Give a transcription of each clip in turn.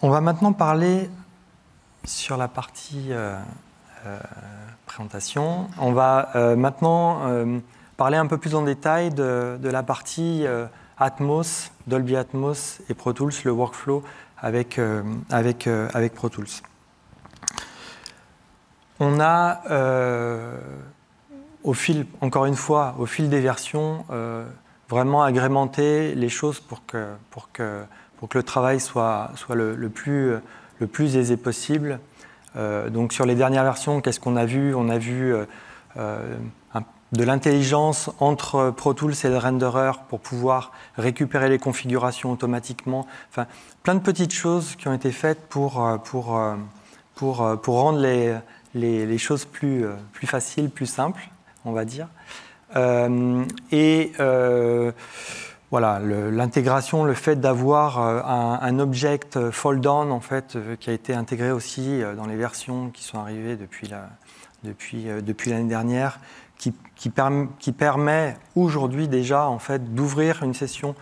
On va maintenant parler sur la partie présentation. On va maintenant parler un peu plus en détail de la partie Atmos, Dolby Atmos et Pro Tools, le workflow avec Pro Tools. On a, encore une fois, au fil des versions, vraiment agrémenté les choses pour que le travail soit le plus aisé possible. Donc sur les dernières versions, qu'est-ce qu'on a vu? On a vu de l'intelligence entre Pro Tools et le renderer pour pouvoir récupérer les configurations automatiquement. Enfin, plein de petites choses qui ont été faites pour rendre les choses plus faciles, plus simples, on va dire. Voilà, l'intégration, le fait d'avoir un object fold down en fait, qui a été intégré aussi dans les versions qui sont arrivées depuis l'année dernière, qui permet aujourd'hui déjà en fait, d'ouvrir une session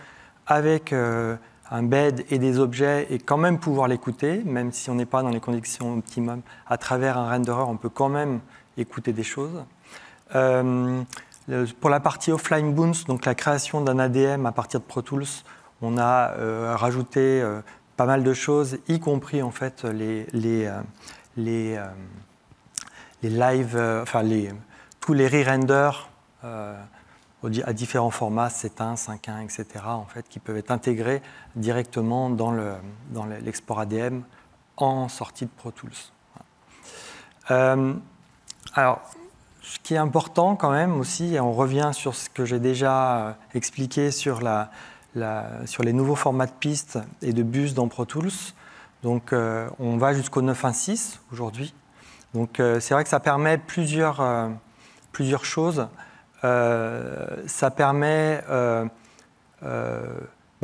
avec un bed et des objets et quand même pouvoir l'écouter, même si on n'est pas dans les conditions optimum. À travers un renderer, on peut quand même écouter des choses. Pour la partie offline bounce, donc la création d'un ADM à partir de Pro Tools, on a rajouté pas mal de choses, y compris en fait les live, tous les re-renders à différents formats, 7.1, 5.1, etc. en fait, qui peuvent être intégrés directement dans l'export ADM en sortie de Pro Tools. Alors, ce qui est important quand même aussi, et on revient sur ce que j'ai déjà expliqué sur les nouveaux formats de pistes et de bus dans Pro Tools. Donc on va jusqu'au 9.1.6 aujourd'hui. Donc c'est vrai que ça permet plusieurs choses. Ça permet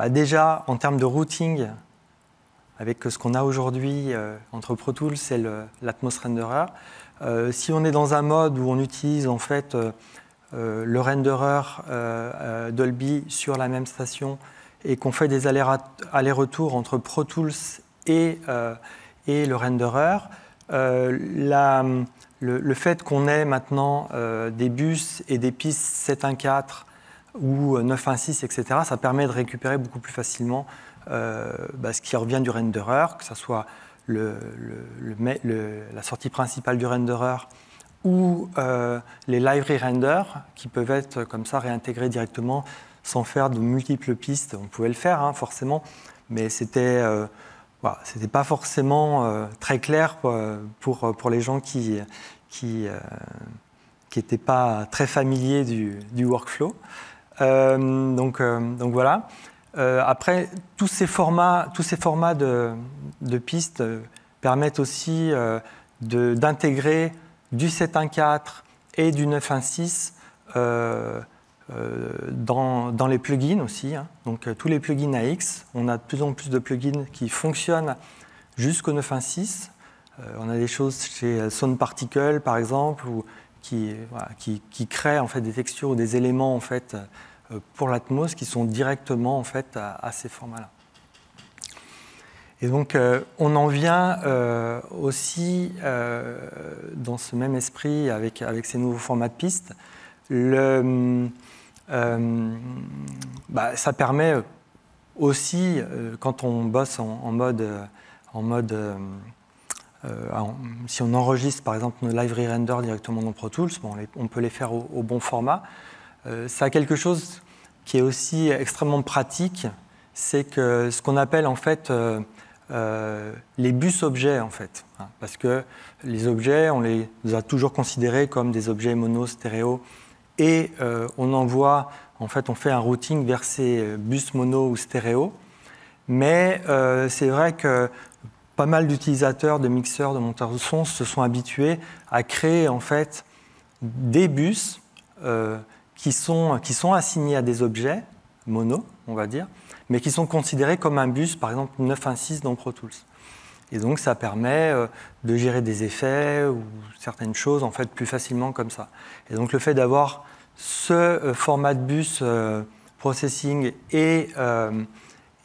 déjà en termes de routing, avec ce qu'on a aujourd'hui entre Pro Tools et l'Atmos Renderer. Si on est dans un mode où on utilise en fait le renderer Dolby sur la même station et qu'on fait des allers-retours entre Pro Tools et le renderer, le fait qu'on ait maintenant des bus et des pistes 7.1.4 ou 9.1.6, etc., ça permet de récupérer beaucoup plus facilement ce qui revient du renderer, que ce soit la sortie principale du renderer ou les library renders qui peuvent être comme ça réintégrés directement sans faire de multiples pistes. On pouvait le faire forcément, mais c'était pas forcément très clair pour les gens qui n'étaient pas très familiers du workflow. Donc voilà. Après, tous ces formats de pistes permettent aussi d'intégrer du 7.1.4 et du 9.1.6 dans les plugins aussi. Donc tous les plugins AX, on a de plus en plus de plugins qui fonctionnent jusqu'au 9.1.6. On a des choses chez Sound Particle par exemple, qui créent en fait des textures ou des éléments en fait, pour l'Atmos qui sont directement en fait, à ces formats-là. Et donc, on en vient aussi, dans ce même esprit, avec ces nouveaux formats de pistes, ça permet aussi, quand on bosse en mode si on enregistre par exemple nos library renders directement dans Pro Tools, on peut les faire au bon format. Ça a quelque chose qui est aussi extrêmement pratique, c'est que ce qu'on appelle en fait les bus objets en fait, parce que les objets on les a toujours considérés comme des objets mono, stéréo, et on fait un routing vers ces bus mono ou stéréo, mais c'est vrai que pas mal d'utilisateurs, de mixeurs, de monteurs de son se sont habitués à créer en fait des bus qui sont assignés à des objets mono, on va dire, mais qui sont considérés comme un bus, par exemple 9.1.6 dans Pro Tools. Et donc ça permet de gérer des effets ou certaines choses en fait plus facilement comme ça. Et donc le fait d'avoir ce format de bus processing et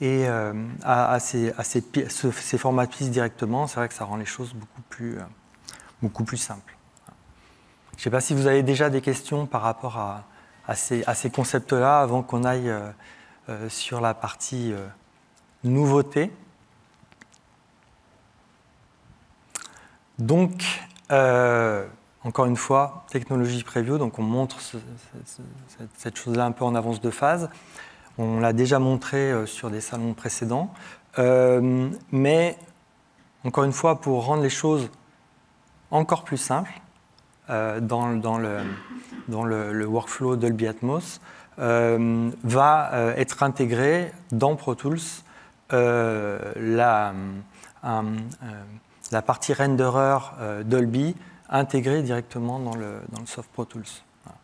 et à ces formats de pistes directement, c'est vrai que ça rend les choses beaucoup plus simples. Je ne sais pas si vous avez déjà des questions par rapport à ces concepts-là avant qu'on aille sur la partie nouveauté. Donc, encore une fois, technologie preview, donc on montre cette chose-là un peu en avance de phase. On l'a déjà montré sur des salons précédents. Mais, encore une fois, pour rendre les choses encore plus simples, dans le workflow Dolby Atmos, va être intégré dans Pro Tools la partie renderer Dolby intégrée directement dans le soft Pro Tools. Voilà.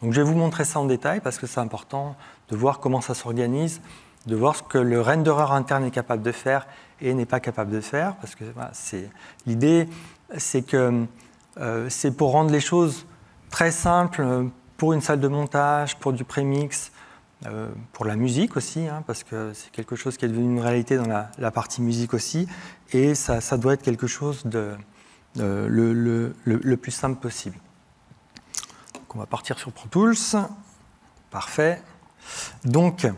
Donc je vais vous montrer ça en détail parce que c'est important de voir comment ça s'organise, de voir ce que le renderer interne est capable de faire et n'est pas capable de faire, parce que voilà, l'idée, c'est que c'est pour rendre les choses très simples pour une salle de montage, pour du prémix, pour la musique aussi, hein, parce que c'est quelque chose qui est devenu une réalité dans la partie musique aussi, et ça doit être quelque chose le plus simple possible. Donc on va partir sur Pro Tools. Parfait. Donc,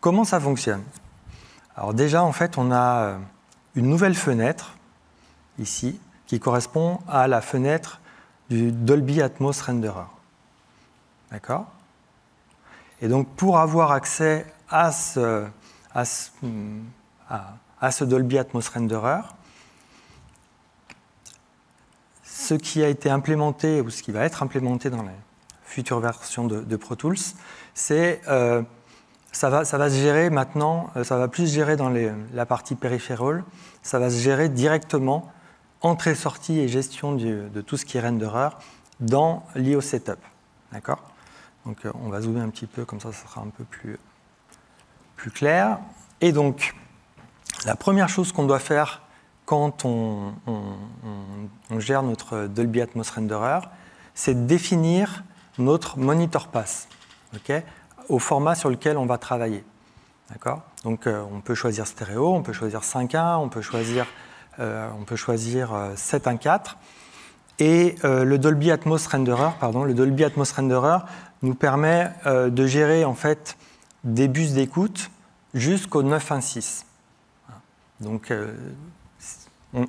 comment ça fonctionne? Alors déjà, en fait, on a une nouvelle fenêtre, ici, qui correspond à la fenêtre du Dolby Atmos Renderer. D'accord? Et donc, pour avoir accès à ce Dolby Atmos Renderer, ce qui a été implémenté, ou ce qui va être implémenté dans les futures versions de Pro Tools, c'est ça va se gérer maintenant, ça va plus se gérer dans la partie periphéral, ça va se gérer directement entrée-sortie et gestion de tout ce qui est renderer dans l'IO Setup. D'accord? Donc on va zoomer un petit peu, comme ça sera un peu plus clair. Et donc, la première chose qu'on doit faire quand on gère notre Dolby Atmos Renderer, c'est de définir notre monitor pass, okay, au format sur lequel on va travailler. D'accord? Donc on peut choisir stéréo, on peut choisir 5.1, on peut choisir 7.1.4. Et le Dolby Atmos Renderer, nous permet de gérer en fait des bus d'écoute jusqu'au 9.1.6. Donc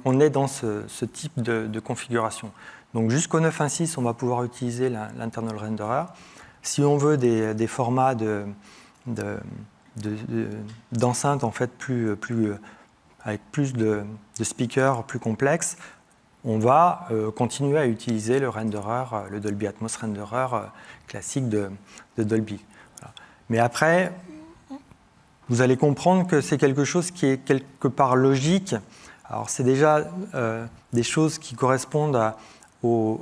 on est dans ce type de configuration. Donc jusqu'au 9.1.6, on va pouvoir utiliser l'internal renderer. Si on veut des formats d'enceintes en fait avec plus de speakers plus complexes, on va continuer à utiliser le renderer, le Dolby Atmos Renderer classique de Dolby. Voilà. Mais après, vous allez comprendre que c'est quelque chose qui est quelque part logique. Alors c'est déjà des choses qui correspondent au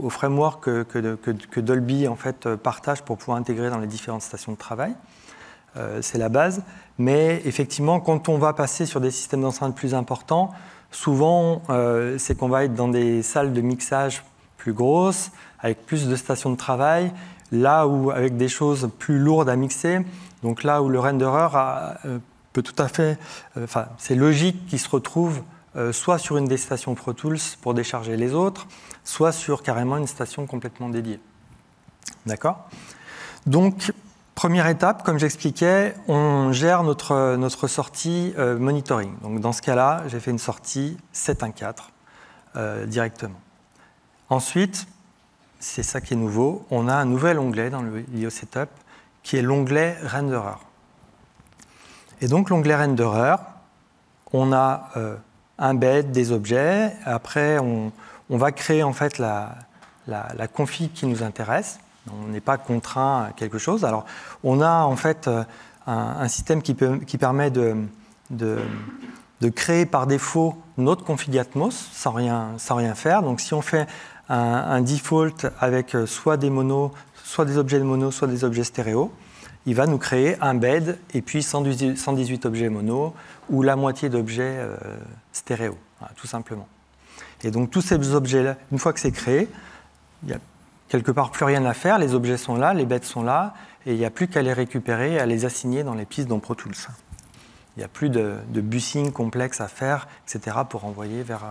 framework que Dolby en fait, partage pour pouvoir intégrer dans les différentes stations de travail. C'est la base. Mais effectivement, quand on va passer sur des systèmes d'enceinte plus importants, souvent, c'est qu'on va être dans des salles de mixage plus grosses, avec plus de stations de travail, là où, avec des choses plus lourdes à mixer, donc là où le renderer peut tout à fait... c'est logique qu'il se retrouve soit sur une des stations Pro Tools pour décharger les autres, soit sur carrément une station complètement dédiée. D'accord? Donc, première étape, comme j'expliquais, on gère notre sortie monitoring. Donc, dans ce cas-là, j'ai fait une sortie 7.1.4 directement. Ensuite, c'est ça qui est nouveau, on a un nouvel onglet dans le l'IO Setup qui est l'onglet Renderer. Et donc, l'onglet Renderer, on a un bed, des objets. Après, on va créer en fait la config qui nous intéresse. On n'est pas contraint à quelque chose. Alors, on a en fait un système qui permet de créer par défaut notre config Atmos sans rien faire. Donc, si on fait un default avec soit des monos, soit des objets de mono, soit des objets stéréo, il va nous créer un bed et puis 118 objets mono ou la moitié d'objets stéréo, voilà, tout simplement. Et donc tous ces objets-là, une fois que c'est créé, il y a quelque part plus rien à faire, les objets sont là, les bêtes sont là, et il n'y a plus qu'à les récupérer et à les assigner dans les pistes dans Pro Tools. Il n'y a plus de bussing complexe à faire, etc., pour envoyer vers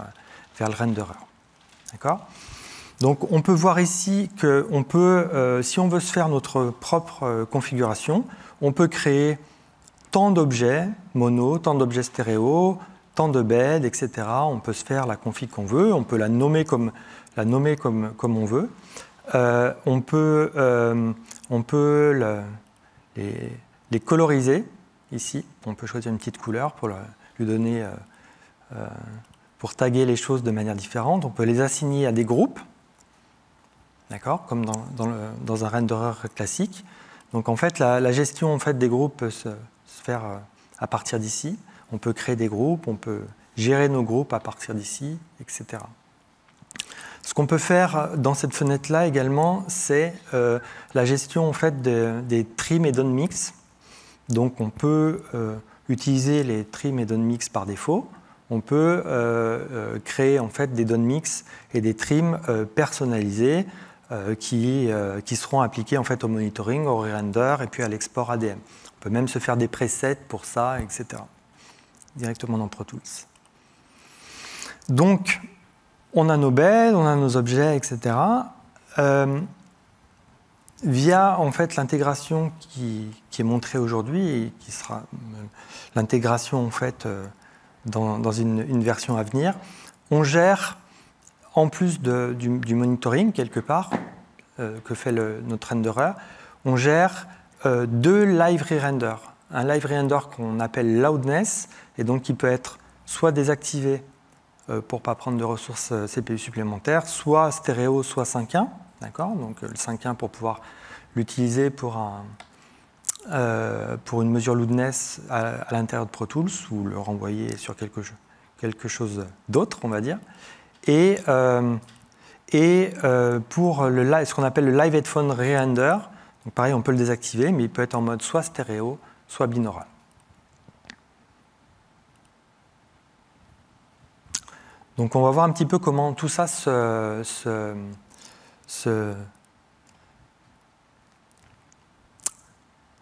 le renderer. D'accord ? Donc on peut voir ici que si on veut se faire notre propre configuration, on peut créer tant d'objets mono, tant d'objets stéréo, tant de beds, etc. On peut se faire la config qu'on veut, on peut la nommer comme on veut. On peut les coloriser ici. On peut choisir une petite couleur pour lui donner, pour taguer les choses de manière différente. On peut les assigner à des groupes, d'accord, comme dans un renderer classique. Donc en fait, la gestion en fait, des groupes peut se faire à partir d'ici. On peut créer des groupes, on peut gérer nos groupes à partir d'ici, etc. Ce qu'on peut faire dans cette fenêtre-là également, c'est la gestion en fait, des trim et downmix. Donc on peut utiliser les trim et downmix par défaut. On peut créer en fait, des downmix et des trim personnalisés qui seront appliqués en fait, au monitoring, au re-render et puis à l'export ADM. On peut même se faire des presets pour ça, etc. Directement dans Pro Tools. Donc, on a nos beds, on a nos objets, etc. Via en fait, l'intégration qui est montrée aujourd'hui et qui sera l'intégration en fait, dans une version à venir, on gère, en plus du monitoring, quelque part, que fait notre renderer, on gère 2 live re-render. Un live re-render qu'on appelle loudness, et donc qui peut être soit désactivé pour ne pas prendre de ressources CPU supplémentaires, soit stéréo, soit 5.1, d'accord ? Donc le 5.1 pour pouvoir l'utiliser pour une mesure loudness à l'intérieur de Pro Tools, ou le renvoyer sur quelque chose d'autre, on va dire. Et pour ce qu'on appelle le live headphone re-render, donc pareil, on peut le désactiver, mais il peut être en mode soit stéréo, soit binaural. Donc on va voir un petit peu comment tout ça se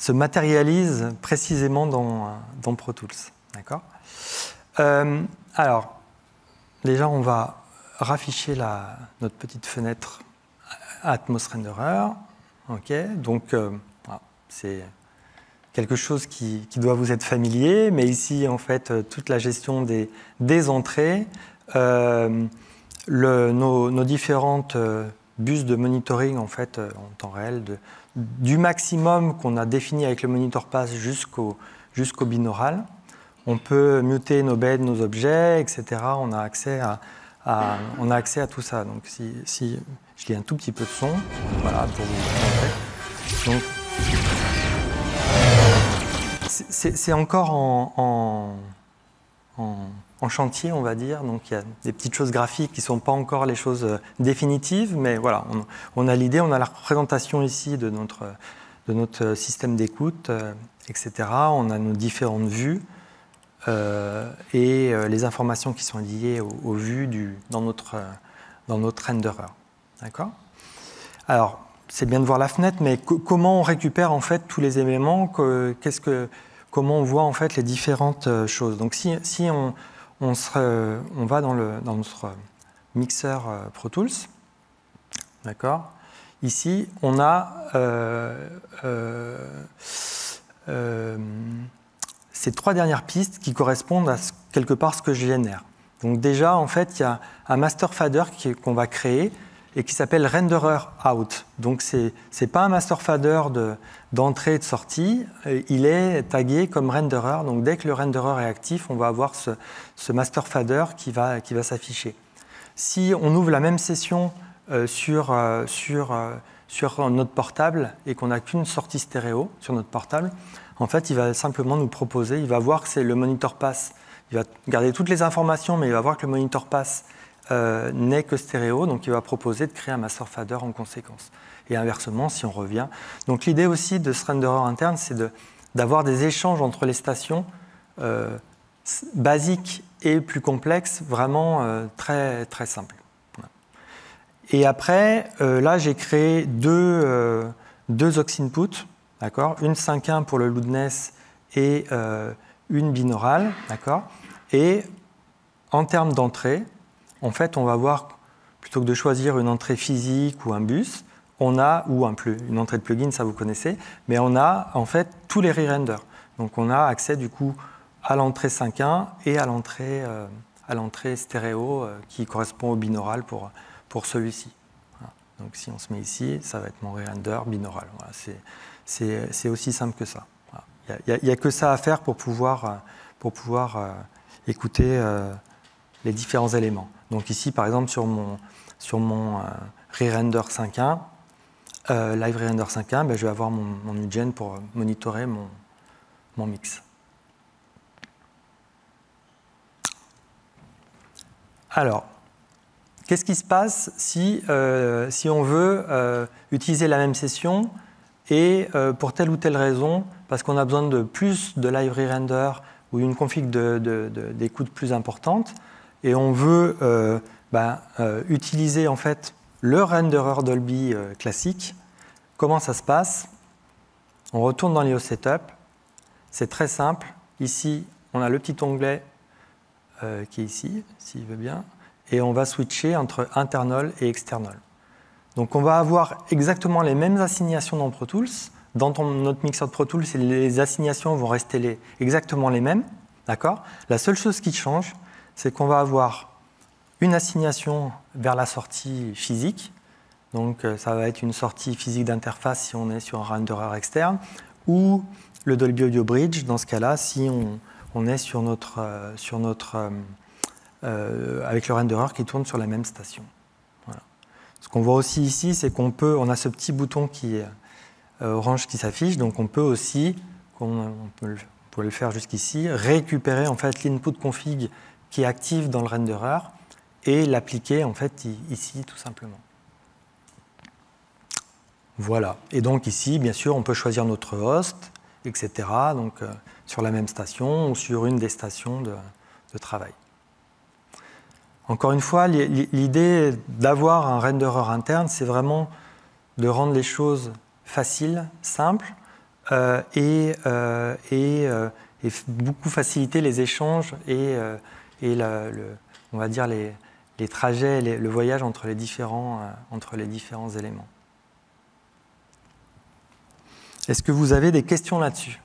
matérialise précisément dans Pro Tools. D'accord ? Alors, déjà, on va rafficher notre petite fenêtre Atmos Renderer. Okay, donc, c'est quelque chose qui doit vous être familier, mais ici, en fait, toute la gestion des entrées, nos différentes bus de monitoring, en fait, en temps réel, du maximum qu'on a défini avec le monitor pass jusqu'au binaural. On peut muter nos beds, nos objets, etc. On a accès à tout ça. Donc, si je lis un tout petit peu de son, voilà, pour vous montrer. Donc, c'est encore en chantier, on va dire. Donc, il y a des petites choses graphiques qui ne sont pas encore les choses définitives, mais voilà, on a l'idée, on a la représentation ici de notre système d'écoute, etc. On a nos différentes vues. Et les informations qui sont liées aux vues dans notre renderer. D'accord ? Alors, c'est bien de voir la fenêtre, mais comment on récupère en fait tous les éléments, comment on voit en fait les différentes choses. Donc, si on va dans notre mixeur Pro Tools, d'accord ? Ici, on a ces 3 dernières pistes qui correspondent à quelque part ce que je génère. Donc déjà, en fait, il y a un master fader qu'on va créer et qui s'appelle renderer out. Donc c'est pas un master fader d'entrée et de sortie, il est tagué comme renderer. Donc dès que le renderer est actif, on va avoir ce master fader qui va s'afficher. Si on ouvre la même session sur notre portable et qu'on n'a qu'une sortie stéréo sur notre portable, en fait, il va simplement nous proposer, il va voir que c'est le monitor pass, il va garder toutes les informations, mais il va voir que le monitor pass n'est que stéréo, donc il va proposer de créer un master fader en conséquence. Et inversement, si on revient. Donc l'idée aussi de ce renderer interne, c'est d'avoir des échanges entre les stations basiques et plus complexes, vraiment très, très simples. Et après, là, j'ai créé deux aux inputs, d'accord, une 5.1 pour le loudness et une binaurale, d'accord. Et en termes d'entrée, en fait, on va voir, plutôt que de choisir une entrée physique ou un bus, on a, ou une entrée de plugin, ça vous connaissez, mais on a en fait tous les re-renders. Donc on a accès du coup à l'entrée 5.1 et à l'entrée stéréo qui correspond au binaural pour celui-ci. Voilà. Donc si on se met ici, ça va être mon re-render binaural. Voilà. C'est aussi simple que ça. Voilà. Il n'y a que ça à faire pour pouvoir écouter les différents éléments. Donc ici, par exemple, sur mon re-render 5.1, Live Re-render 5.1, ben, je vais avoir mon UGen pour monitorer mon mix. Alors, qu'est-ce qui se passe si on veut utiliser la même session et pour telle ou telle raison, parce qu'on a besoin de plus de Live Re-render ou une config d'écoute plus importante, et on veut utiliser en fait le renderer Dolby classique. Comment ça se passe? On retourne dans l'IO Setup. C'est très simple. Ici, on a le petit onglet qui est ici, s'il veut bien, et on va switcher entre internal et external. Donc on va avoir exactement les mêmes assignations dans Pro Tools. Dans notre mixeur de Pro Tools, les assignations vont rester exactement les mêmes. D'accord? La seule chose qui change, c'est qu'on va avoir une assignation vers la sortie physique. Donc ça va être une sortie physique d'interface si on est sur un renderer externe, ou le Dolby Audio Bridge, dans ce cas-là, si on est sur notre avec le renderer qui tourne sur la même station. Voilà. Ce qu'on voit aussi ici, c'est on a ce petit bouton qui est orange qui s'affiche, donc on peut aussi, on peut le faire jusqu'ici, récupérer en fait l'input config qui est actif dans le renderer et l'appliquer en fait ici tout simplement. Voilà. Et donc ici, bien sûr, on peut choisir notre host, etc. Donc sur la même station ou sur une des stations de travail. Encore une fois, l'idée d'avoir un renderer interne, c'est vraiment de rendre les choses faciles, simples et beaucoup faciliter les échanges et on va dire les trajets, le voyage entre les différents éléments. Est-ce que vous avez des questions là-dessus?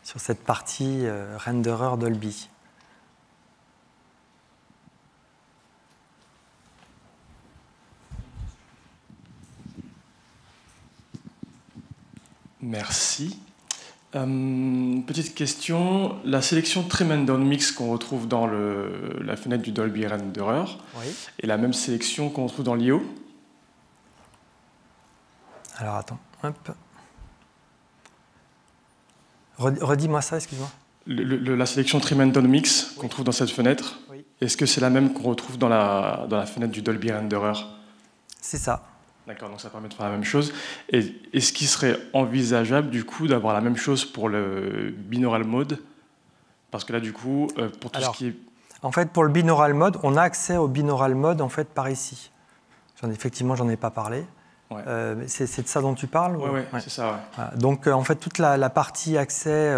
Sur cette partie renderer Dolby? Merci. Petite question, la sélection Trim and Down Mix qu'on retrouve dans la fenêtre du Dolby Renderer est la même sélection qu'on retrouve dans l'IO? Alors attends, hop. Redis-moi ça, excuse-moi. La sélection Trim and Down Mix qu'on trouve dans cette fenêtre, est-ce que c'est la même qu'on retrouve dans la fenêtre du Dolby Renderer? C'est ça. D'accord, donc ça permet de faire la même chose. Et est-ce qu'il serait envisageable du coup d'avoir la même chose pour le binaural mode? Parce que là du coup, pour tout ce qui est... En fait, pour le binaural mode, on a accès au binaural mode en fait par ici. Effectivement, j'en ai pas parlé. Ouais. C'est de ça dont tu parles? Ouais. C'est ça. Ouais. Voilà. Donc en fait, toute la partie accès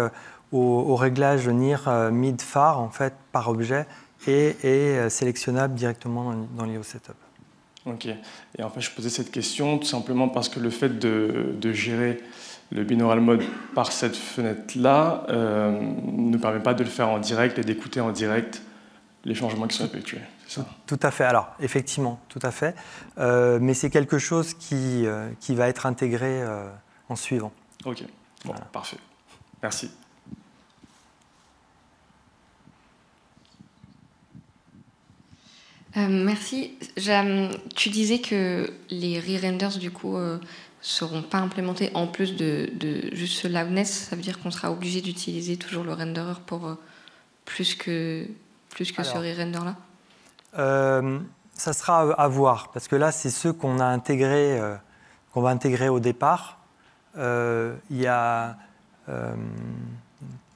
au réglage near, mid, far en fait par objet est sélectionnable directement dans l'IO Setup. Ok. Et en fait, je posais cette question tout simplement parce que le fait de gérer le binaural mode par cette fenêtre-là ne permet pas de le faire en direct et d'écouter en direct les changements qui sont effectués. C'est ça? Tout à fait. Alors, effectivement, tout à fait. Mais c'est quelque chose qui va être intégré en suivant. Ok. Bon, voilà. Parfait. Merci. Merci. Tu disais que les re-renders, du coup, seront pas implémentés en plus de juste ce loudness. Ça veut dire qu'on sera obligé d'utiliser toujours le renderer pour plus que ce re-render-là? Ça sera à voir, parce que là, c'est ceux qu'on a intégrés, qu'on va intégrer au départ. Il y a...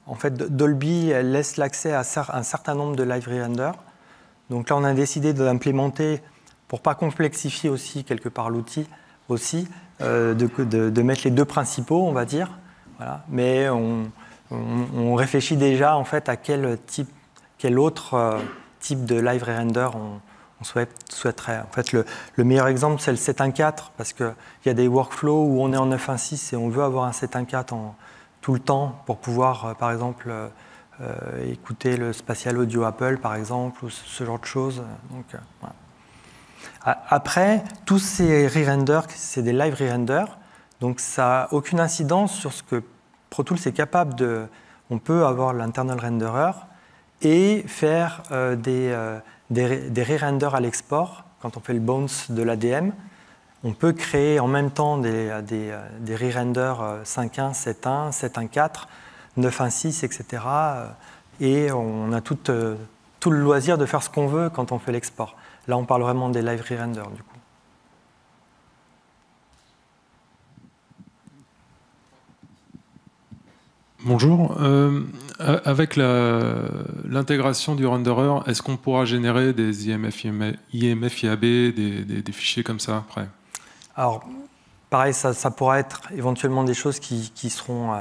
en fait, Dolby laisse l'accès à un certain nombre de live re-renders. Donc là, on a décidé d'implémenter pour pas complexifier aussi quelque part l'outil, aussi, de mettre les deux principaux, on va dire. Voilà. Mais on réfléchit déjà en fait à quel autre type de live re-render on souhaiterait. En fait, le meilleur exemple, c'est le 7.1.4, parce qu'il y a des workflows où on est en 9.1.6 et on veut avoir un 7.1.4 tout le temps pour pouvoir, par exemple, écouter le spatial audio Apple, par exemple, ou ce genre de choses. Donc, voilà. Après, tous ces re-renders, c'est des live re-renders, donc ça n'a aucune incidence sur ce que Pro Tools est capable de... On peut avoir l'internal renderer et faire des re-renders à l'export. Quand on fait le bounce de l'ADM, on peut créer en même temps des re-renders 5.1, 7.1, 7.1.4, 9.1.6, etc. Et on a tout le loisir de faire ce qu'on veut quand on fait l'export. Là, on parle vraiment des live re-renders, du coup. Bonjour. Avec l'intégration du renderer, est-ce qu'on pourra générer des IMF, IAB, des fichiers comme ça après? Alors, pareil, ça pourra être éventuellement des choses qui seront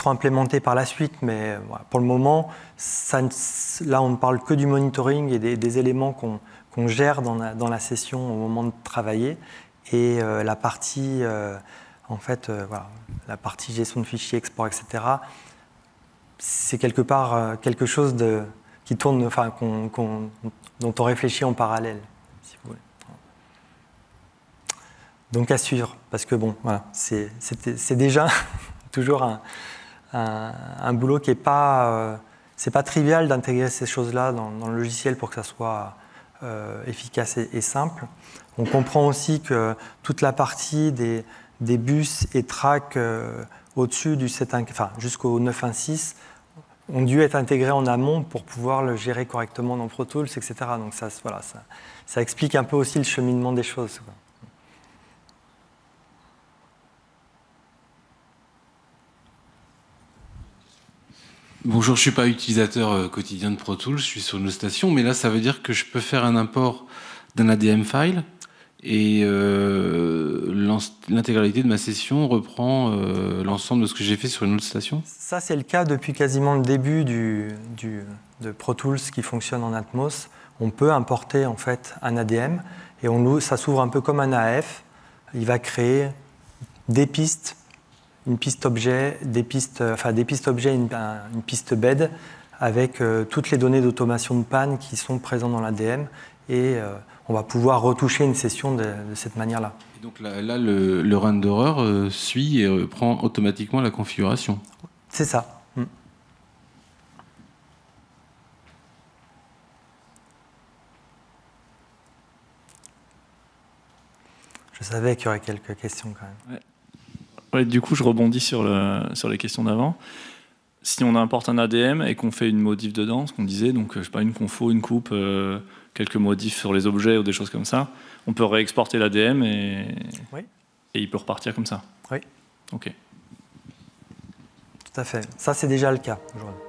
implémentées par la suite, mais voilà, pour le moment, là, on ne parle que du monitoring et des éléments qu'on gère dans la session au moment de travailler, et la partie... En fait, voilà, la partie gestion de fichiers, export, etc., c'est quelque part quelque chose qui tourne, enfin, dont on réfléchit en parallèle, si vous voulez. Donc à suivre, parce que bon, voilà, c'est déjà toujours un boulot qui n'est pas, c'est pas trivial d'intégrer ces choses-là dans le logiciel pour que ça soit efficace et simple. On comprend aussi que toute la partie des bus et tracks au-dessus du 7.1, enfin jusqu'au 9.1.6 ont dû être intégrés en amont pour pouvoir le gérer correctement dans Pro Tools, etc. Donc ça, voilà, ça explique un peu aussi le cheminement des choses, quoi. Bonjour, je ne suis pas utilisateur quotidien de Pro Tools, je suis sur une station, mais là ça veut dire que je peux faire un import d'un ADM file et l'intégralité de ma session reprend l'ensemble de ce que j'ai fait sur une autre station. Ça, c'est le cas depuis quasiment le début de Pro Tools qui fonctionne en Atmos. On peut importer en fait un ADM et ça s'ouvre un peu comme un AF. Il va créer des pistes, une piste objet, des pistes objets, une piste bed avec toutes les données d'automation de panne qui sont présentes dans l'ADM et on va pouvoir retoucher une session de cette manière-là. Et donc là le renderer suit et prend automatiquement la configuration. C'est ça. Je savais qu'il y aurait quelques questions quand même. Ouais. Ouais, du coup, je rebondis sur les questions d'avant. Si on importe un ADM et qu'on fait une modif dedans, ce qu'on disait, donc je sais pas, une confo, une coupe, quelques modifs sur les objets ou des choses comme ça, on peut réexporter l'ADM et il peut repartir comme ça. Oui. Ok. Tout à fait. Ça, c'est déjà le cas aujourd'hui.